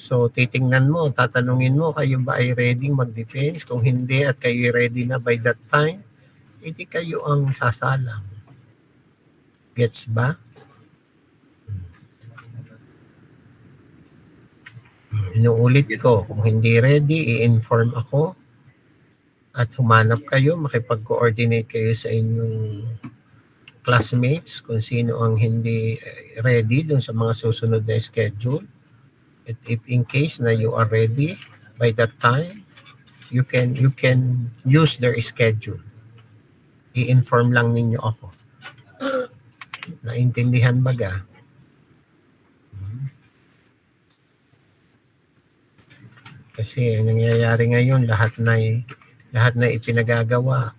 So, titingnan mo, tatanungin mo, kayo ba ay ready mag-defense? Kung hindi at kayo ready na by that time, hindi kayo ang sasalang. Gets ba? Inuulit ko, kung hindi ready, i-inform ako at humanap kayo, makipag-coordinate kayo sa inyong classmates kung sino ang hindi ready dun sa mga susunod na schedule. At if in case na you are ready by that time, you can use their schedule. I-inform lang ninyo ako. Naintindihan ba ga? Kasi ang nangyayari ngayon, lahat na ipinagagawa.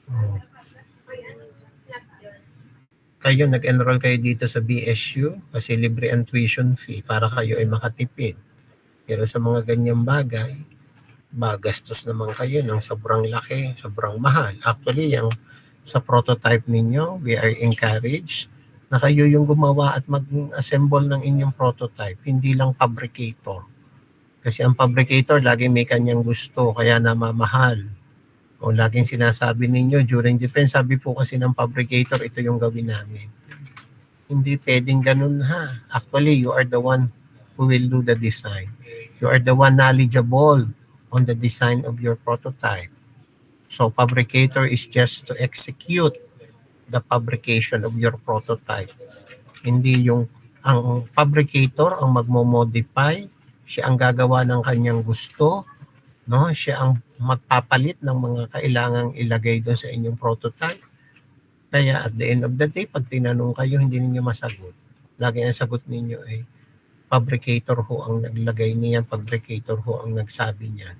Oh. Kayo, nag-enroll kayo dito sa BSU kasi libre ang tuition fee para kayo ay makatipid. Pero sa mga ganyang bagay, gastos naman kayo ng sobrang laki, sobrang mahal. Actually, yung sa prototype ninyo, we are encouraged na kayo yung gumawa at mag-assemble ng inyong prototype, hindi lang fabricator. Kasi ang fabricator, lagi may kanyang gusto, kaya namamahal. O laging sinasabi ninyo, during defense, sabi po kasi ng fabricator, ito yung gawin namin. Hindi pwedeng ganun ha. Actually, you are the one who will do the design. You are the one knowledgeable on the design of your prototype. So, fabricator is just to execute the fabrication of your prototype. Hindi yung ang fabricator ang magmo-modify, siya ang gagawa ng kanyang gusto, no? Siya ang magpapalit ng mga kailangang ilagay doon sa inyong prototype. Kaya at the end of the day, pag tinanong kayo, hindi ninyo masagot. Lagi ang sagot ninyo ay fabricator ho ang naglagay niyan, fabricator ho ang nagsabi niyan.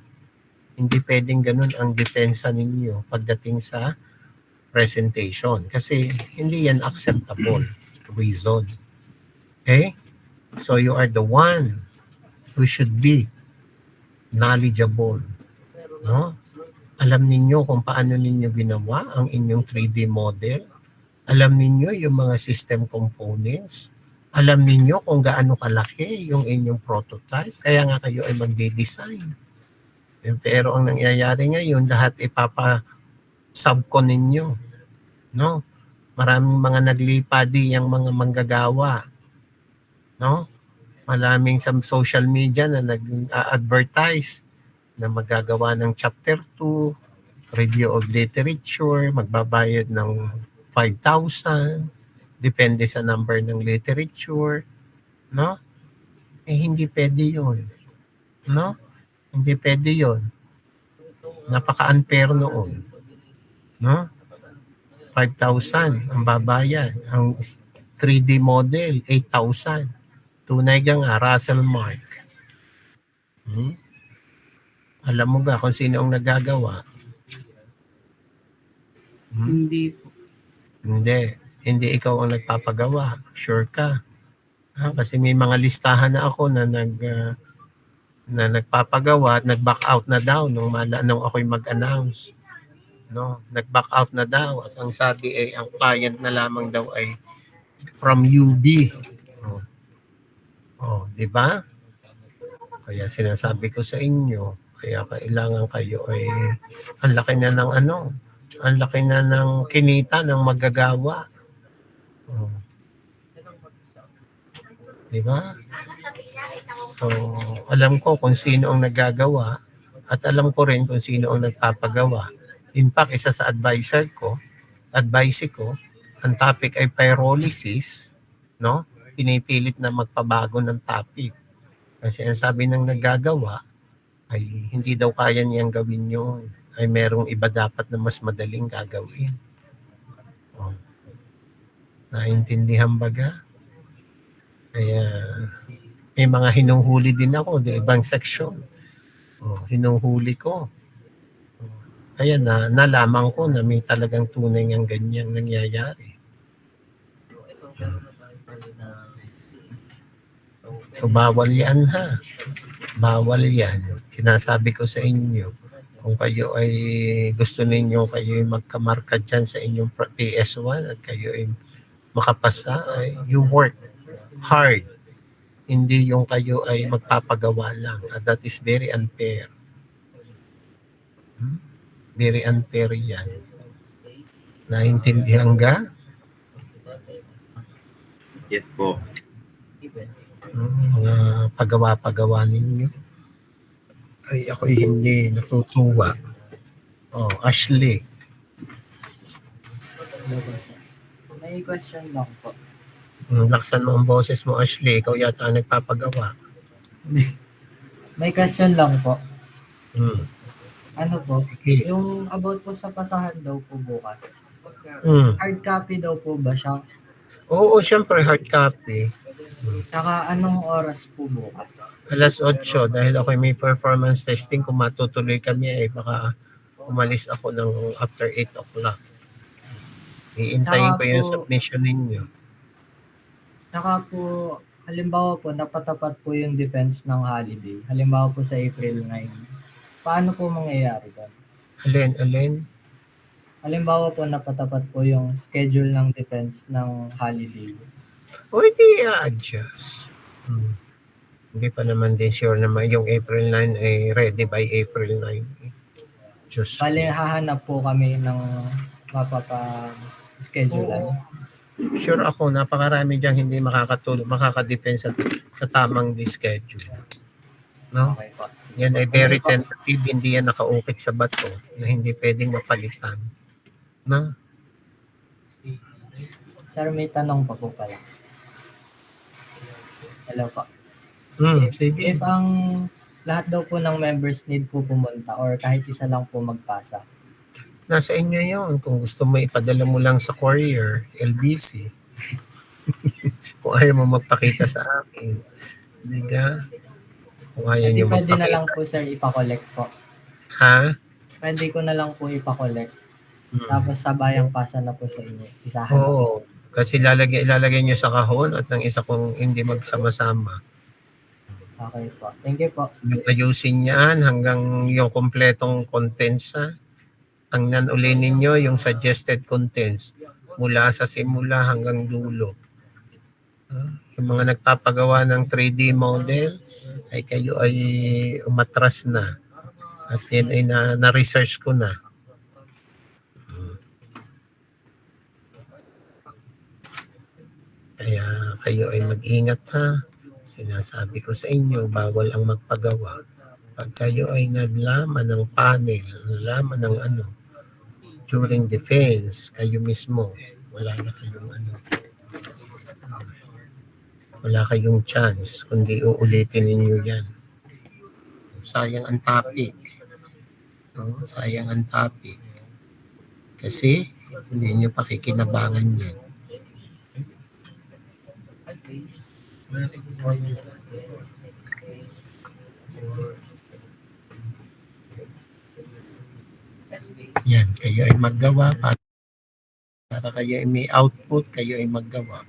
Hindi pwedeng ganun ang depensa ninyo pagdating sa presentation kasi hindi yan acceptable reason. Okay? So you are the one who should be knowledgeable. No? Alam ninyo kung paano ninyo ginawa ang inyong 3D model. Alam ninyo yung mga system components. Alam ninyo kung gaano kalaki yung inyong prototype. Kaya nga kayo ay magde-design. Pero ang nangyayari ngayon, lahat ipapa-subcon ninyo. No? Maraming mga naglipadi yung mga manggagawa. No? Maraming sa social media na nag-advertise na magagawa ng chapter 2, review of literature, magbabayad ng 5,000, depende sa number ng literature, no? Eh, hindi pwede yun. No? Hindi pwede yun. Napaka-unfair noon. No? 5,000 ang babayad. Ang 3D model, 8,000. Tunay ka nga, Russell Mark. Alam mo ba kung sino ang nagagawa? Hindi po. Hindi ikaw ang nagpapagawa. Sure ka. Kasi may mga listahan na ako na nagpapagawa at nag-back out na daw nung ako'y mag-announce. No, nag-back out na daw at ang sabi ay ang client na lamang daw ay from UB. Di ba? Kaya sinasabi ko sa inyo, kaya kailangan kayo ay ang laki na ng ang laki na ng kinita ng magagawa. Di ba? So, alam ko kung sino ang nagagawa at alam ko rin kung sino ang nagpapagawa. In fact, isa sa advice ko, ang topic ay pyrolysis, no? Pinipilit na magpabago ng topic. Kasi ang sabi ng naggagawa ay hindi daw kaya niyang gawin yun. Ay merong iba dapat na mas madaling gagawin. Naintindihan baga? Kaya may mga hinuhuli din ako, di ibang section. Hinuhuli ko. Kaya nalaman ko na may talagang tunay ng ganyang nangyayari. So bawal yan ha. Bawal yan. Sinasabi ko sa inyo, kung kayo ay gusto ninyo kayo ay magkamarka dyan sa inyong PS1 at kayo ay makapasa, ay you work hard Hindi yung kayo ay magpapagawa lang. That is very unfair. Very unfair yan. Naintindihan ka? Yes po. Mga pagawa-pagawa ninyo. Ay, ako'y hindi natutuwa. Oh, Ashley. Hello po, sir. May question lang po. Laksan mo ang boses mo, Ashley. Ikaw yata ang nagpapagawa. May question lang po. Hmm. Ano po? Sige. Yung about po sa pasahan daw po bukas. Hmm. Hard copy daw po ba siya? Oo, syempre hard copy. Saka anong oras po bukas? Alas 8 dahil ako may performance testing. Kung matutuloy kami ay baka umalis ako ng after 8 o'clock. Iintayin Saka ko yung po, submission ninyo. saka po, halimbawa po, napatapat po yung defense ng holiday. Halimbawa po sa April 9. Paano po mangyayari doon? Alin? Halimbawa po, napatapat po yung schedule ng defense ng holiday. O hindi i-adjust. Hindi pa naman din sure naman yung April 9 ay ready by April 9. Diyos ko. Bale, hahanap po kami ng mapapa-schedulean. Sure ako, napakarami dyan hindi makakatulog, makaka-defense sa tamang schedule. No? Okay po. Yan ay very tentative, hindi yan nakaukit sa bato na hindi pwedeng mapalitan. No? Sir, may tanong pa po pala. Hello po. Sige. If ang lahat daw po ng members need po pumunta or kahit isa lang po magpasa. Nasa inyo yun. Kung gusto mo, ipadala mo lang sa courier, LBC. Kung ayaw mo magpakita sa akin. Hindi ka? Kung ayaw Pwede, nyo pwede na magpakita. lang po sir ipakolect po. Ha? Pwede ko na lang po ipakolect. Tapos sabayang pasa na po sa inyo. Isahan na po. Oo. Kasi ilalagay nyo sa kahon at ng isa kong hindi magsama-sama. Okay po. Thank you po. Yung ayusin yan hanggang yung kompletong contents ha. Tingnan uli ninyo yung suggested contents mula sa simula hanggang dulo. Yung mga nagpapagawa ng 3D model ay kayo ay umatras na. At yan ay na-research ko na. Kaya kayo ay mag-ingat ha. Sinasabi ko sa inyo, bawal ang magpagawa. Pag kayo ay naglaman ng panel, naglaman ng during defense, kayo mismo, wala na kayong wala kayong chance, kundi uulitin ninyo yan. Sayang ang topic. Sayang ang topic. Kasi, hindi nyo pakikinabangan yan. Yan, kayo ay maggawa para kayo ay may output, kayo ay maggawa.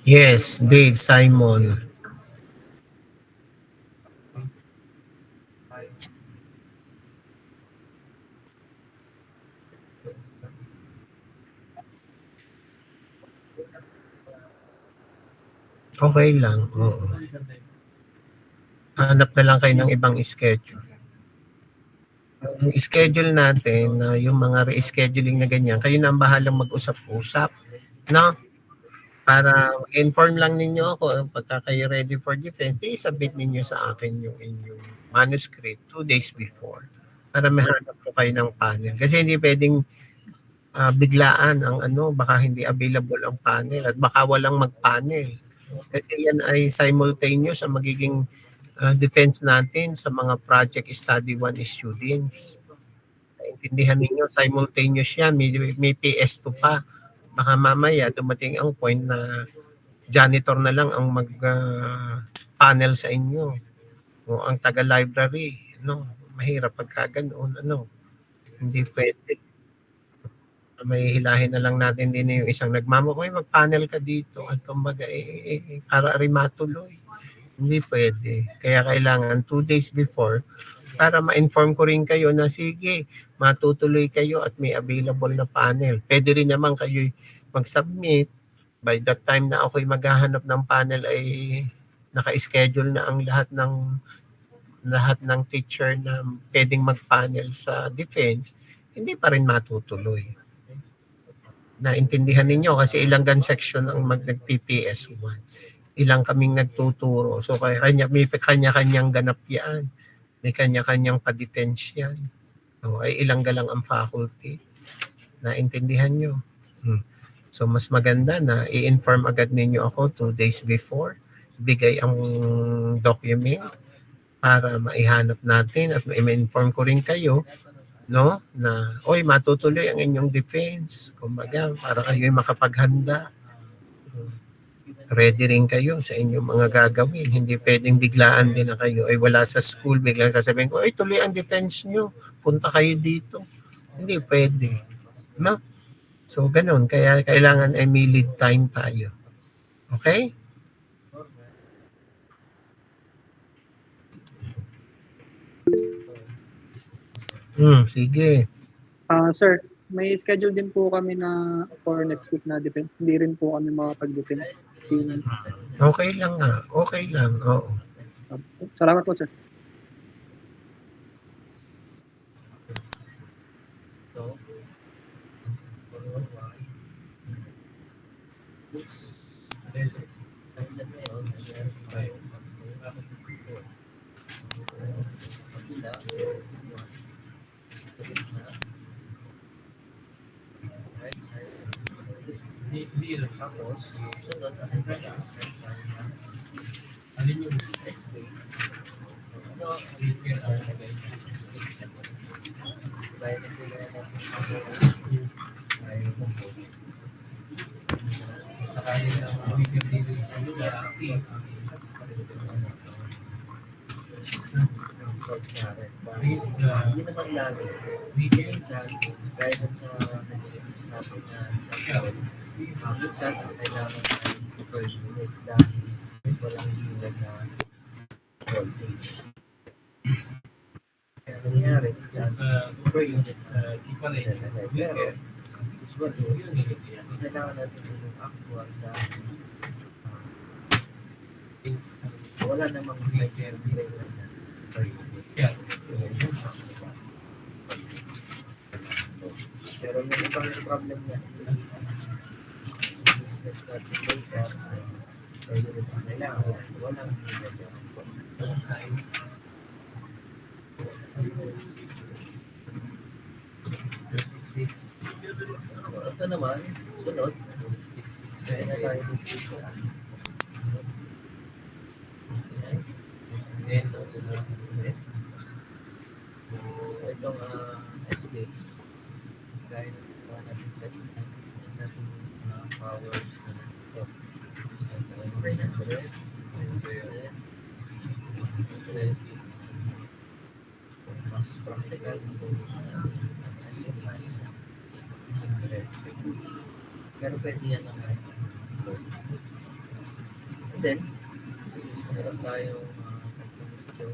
Yes, Dave Simon. Okay lang, oo. Hanap na lang kayo ng ibang schedule. Yung schedule natin na yung mga rescheduling na ganyan, kayo na ang bahalang mag-usap-usap, no? Para inform lang ninyo ako pagka kayo ready for defense, i-submit ninyo sa akin yung inyong manuscript 2 days before para mahanap ko kayo ng panel. Kasi hindi pwedeng biglaan ang ano, baka hindi available ang panel at baka walang mag-panel. Kasi yan ay simultaneous ang magiging defense natin sa mga project study 1 students. Naintindihan ninyo, simultaneous yan, may PS2 pa. Baka mamaya dumating ang point na janitor na lang ang mag-panel sa inyo. O ang taga-library, no? Mahirap pagka ganoon, ano? Hindi pwede. May hilahin na lang natin din yung isang nagmamakay, mag-panel ka dito at kumbaga para rin matuloy. Hindi pwede. Kaya kailangan 2 days before para ma-inform ko rin kayo na sige, matutuloy kayo at may available na panel. Pwede rin naman kayo mag-submit. By that time na ako'y maghahanap ng panel ay naka-schedule na ang lahat ng teacher na pwedeng mag-panel sa defense, hindi pa rin matutuloy. Naintindihan ninyo kasi ilang gun section ang nag-PPS 1. Ilang kaming nagtuturo. So may kanya-kanyang ganap yan. May kanya-kanyang padetens yan. So, ay ilang galang ang faculty. Naintindihan nyo. So mas maganda na i-inform agad ninyo ako 2 days before. Bigay ang document para maihanap natin at ma-inform ko rin kayo, no, na oy matutuloy ang inyong defense, kumbaga para kayo makapaghanda, ready rin kayo sa inyong mga gagawin. Hindi pwedeng biglaan din na kayo ay wala sa school, biglang sasabihin ko ay tuloy ang defense nyo, punta kayo dito. Hindi pwede, no? So ganun, kaya kailangan ay may lead time tayo. Okay? Sige. Sir, may schedule din po kami na for next week na defense. Hindi rin po kami makapag-defense since Okay lang nga. Okay lang. Oo. salamat po, sir. Hindi naman lagi. Minsan, dahil sa natin na sa minsan, kailangan per unit dahil walang unit na voltage. Kaya nangyari, per unit nilalagay. Pero, usually, kailangan natin yung actual dahil wala namang side delay na per unit. Pero yung ibang problem niya, business natin later, ay unit ang kailangan, walang unit. Ito naman, sunod, kaya na tayo dito. Itong S-base, gaya ng natin kanina, natin powers na ito. Mas practical pero pwede yan naman. And then, since meron tayong tatlong video,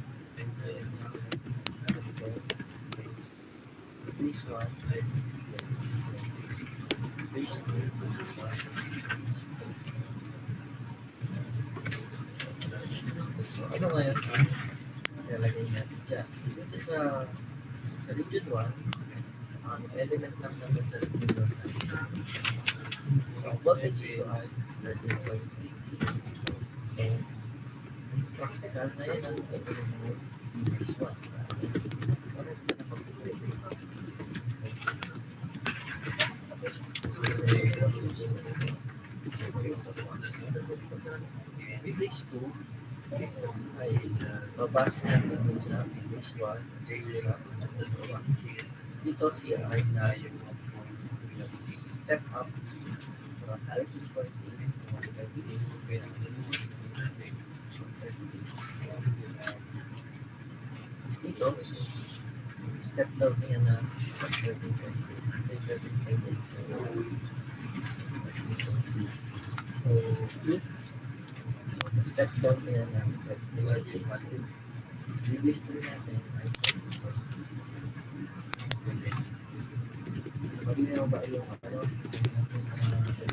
this one, this two, this one. So, ano ngayon? Ilalagay natin dyan. Dito sa region 1, ang element lang naman sa region 1. Ang voltage ito ay 13.8. So, practical na yan ang gagawin mo this one. Ano ito na pag-play? With these two, ay babasa natin dun sa this one, sa dito siya ay na step up from 13.8 dito step down niya na 13.8. So if step down niya na 13.8, release din natin ay malinaw ba yung ano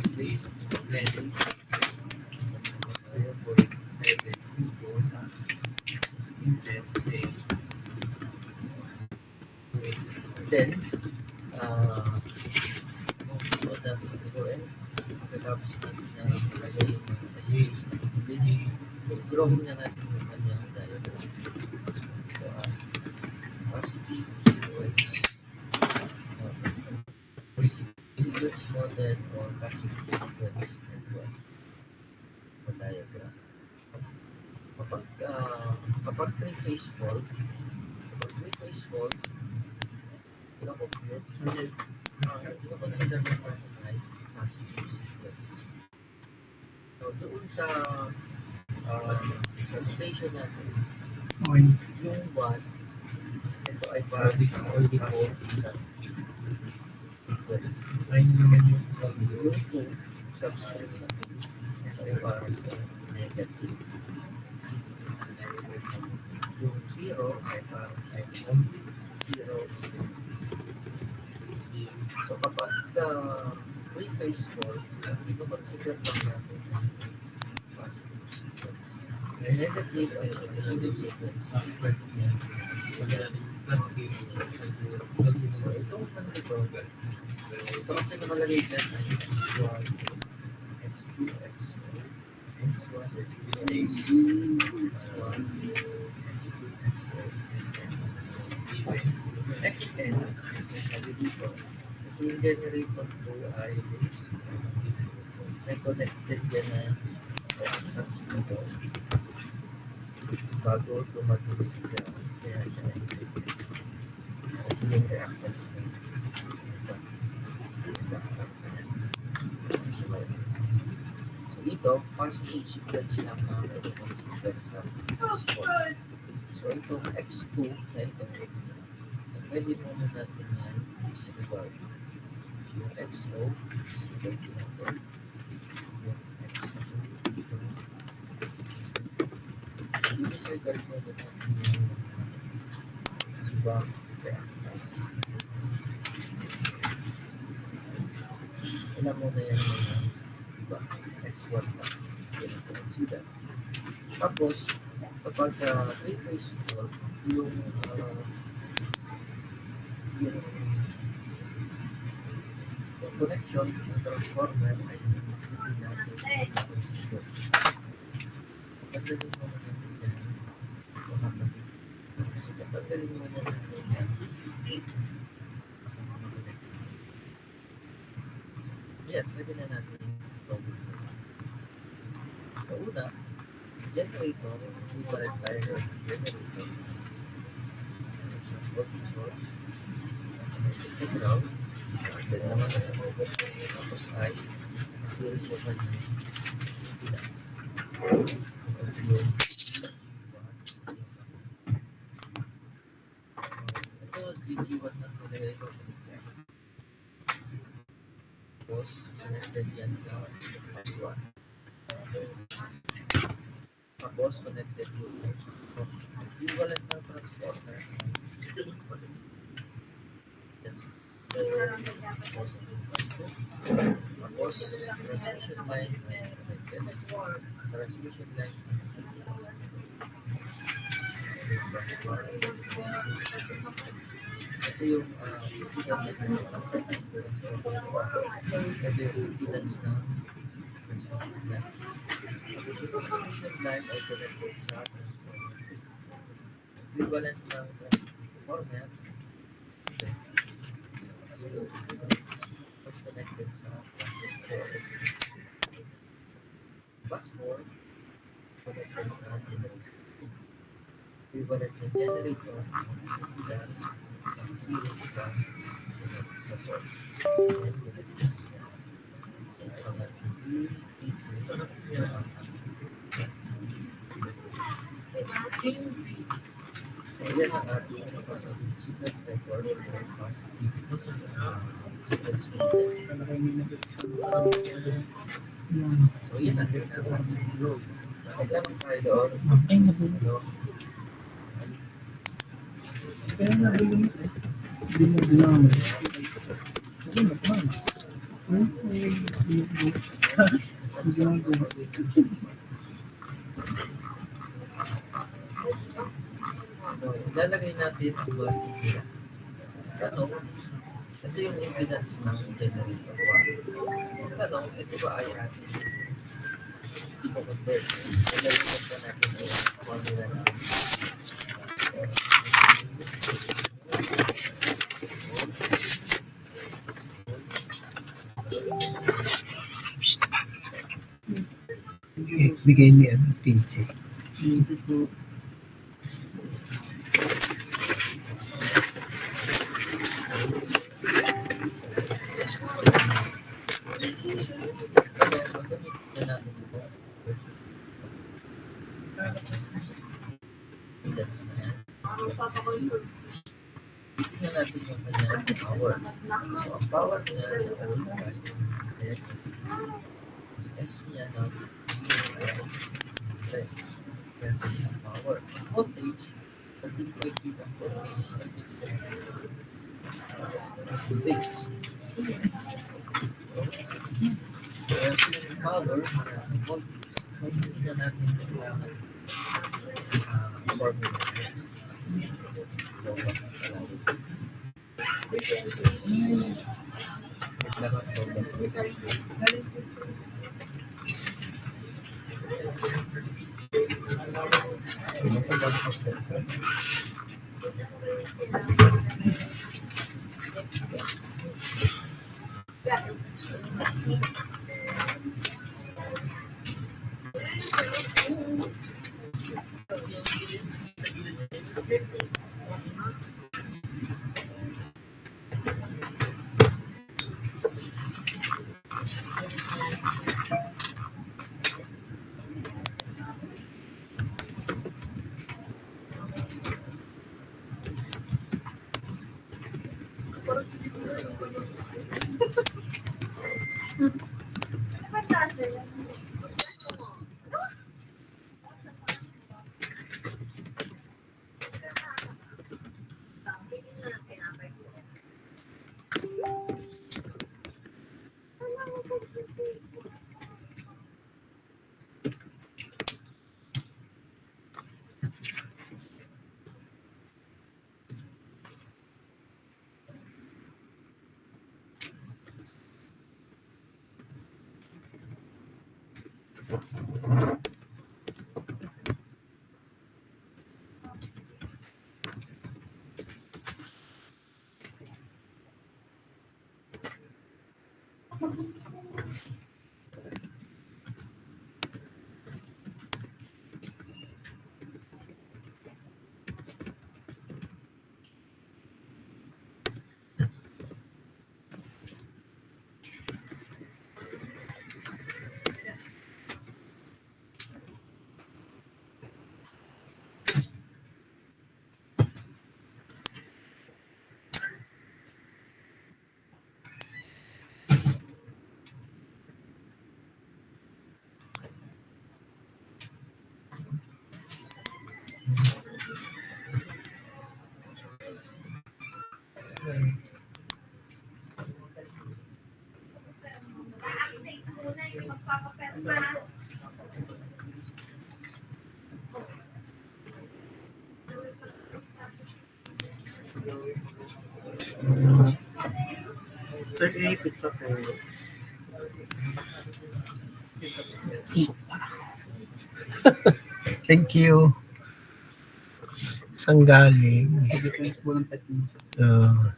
space ayun po then so that gagawin pagkatapos natin na malagay yung space drawing na natin yung kanyang diagram. So positive sequence model or passive sequence network o diagram. Kapag three-phase fault, kinocompute, kinoconsider mo natin ay passive sequence. So doon sa substation natin, yung 1, ito ay para sa passive sequence. Yung 2, subscribe natin. Ito ay para sa negative. Yung 0 ay para sa 0. So kapag three-phase fault, ito consider lang natin ang positive sequence. Negative ay positive sequence. So itong ganito, ito kasi nakalagay dyan ay x1, x2, x1, x1, x2, x1, x2, xn. xn, sabi dito, kasi yung generator 2 ay may connected yan na contacts dito bago dumating sa ground, kaya siya ay yung reactors na so dito, positive sequence lang ang consider sa spot. So itong x2 na ito, pwede muna natin yan disregard. Yung xo, disregard natin. Yung x2, disregard muna natin yung ibang reactors. Ilan muna yan mga iba, x1 na consider. Tapos, kapag three-phase fault, yung connection ng transformer ay hindi natin consider. Pagdating mo natin yan, pagdating mo natin yan, yes, pwede na natin problem. Sa una, generator, hindi pa rin tayo ng generator. Voltage source. Sa ground, then naman ang tapos ay series of impedance. Ito, DG1 na nilagay ko. Tapos, connected yan sa S1. Tapos connected to equivalent ng transformer. That's the positive one. Tapos transmission line connected. Transmission line. Ito yung impedance ng ito yung impedance ng transmission line. Tapos yung transmission line ay connected sa transformer. Equivalent ng transformer was connected sa transformer. Bus 4 connected sa generator. Equivalent ng generator impedance ang series sa source. And connected sa mga ayan ang ating sequence network or sequence model. So yan ang ating load. Kailangan tayo doon. Ano? So, ilalagay natin ang voltage nila. Ano? Ito yung impedance ng generator 1. Ano? Ito ba ay ating i-convert? Ilalagay na natin yung formula natin. Bigay niya PJ. Impedance na yan. Tingnan natin yung kanyang power. So, ang power niya sa old value. Ayan. S niya na press. Yes, ang power. Ang voltage, 13.8 ang voltage. The base. So, yung power, ang voltage. So, hindi na natin kailangan formula. So, kailangan formula. Sir, pizza po. Thank you. Saan galing? Depends po ng technique. Uh,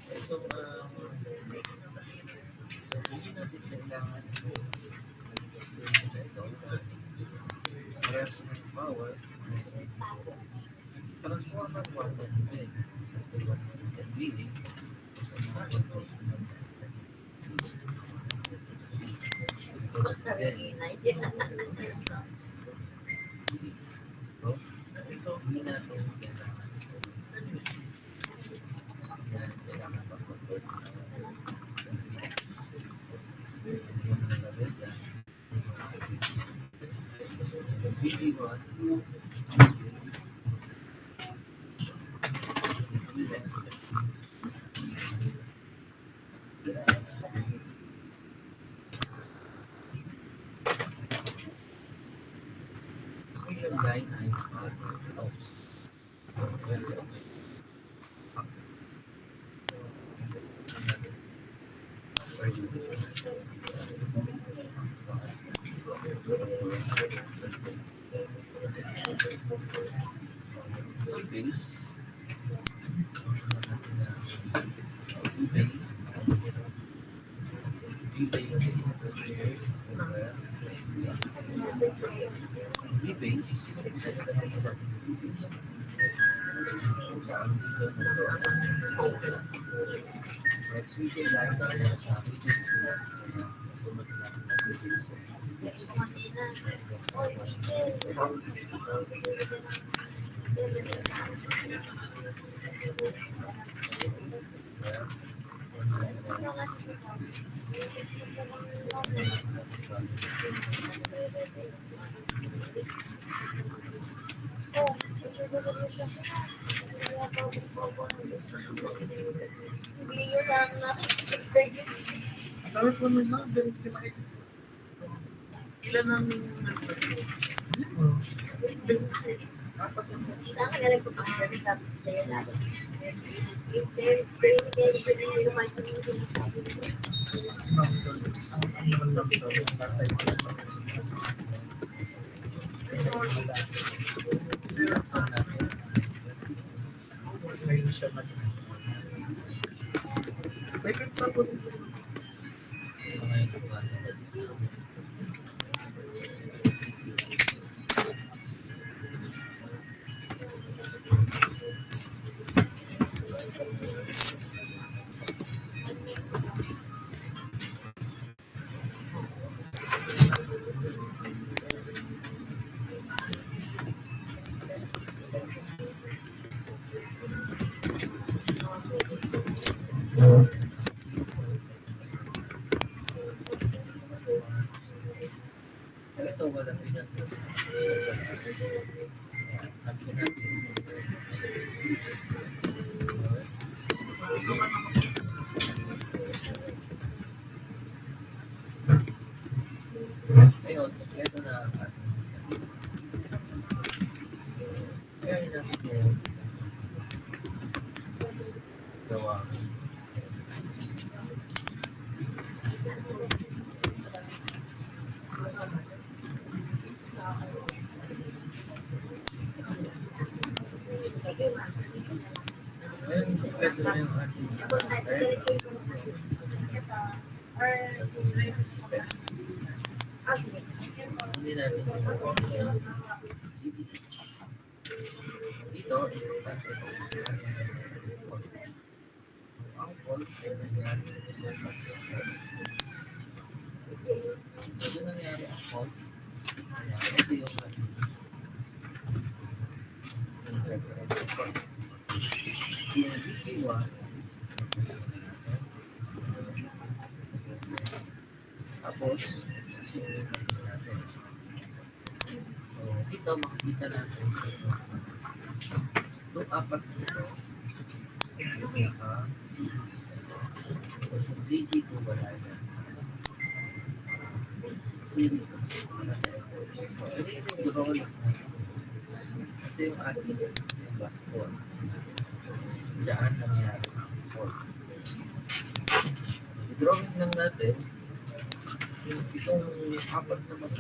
Itong, hindi natin kailangan parehas ng power, transformer 110 sa 110 billion sa mga controls ng ito, hindi natin kailangan. Hindi natin kailangan pag-control. Yung nalagay dyan, VB1, transmission line ay out. Base. Transmission line sa Sabi po nung mga ilan ang Saan ka nagpapakita sa tayo natin? Yung may pizza po. Ito walang pinag sabi natin gagawin natin ngayon, gawa. Ngayon, pwede na yung ating hindi natin yung dito, importante ang fault ay nangyari pwede nangyari ang fault ito yung ating yung BP1 tapos simulate natin. So, dito makikita natin itong apat nito yung DG2 wala yan. Series nasa effort. So, ito yung role natin. Ito yung ating bus call. Diyan nangyari ang fault. I-drawing lang natin itong apat na bus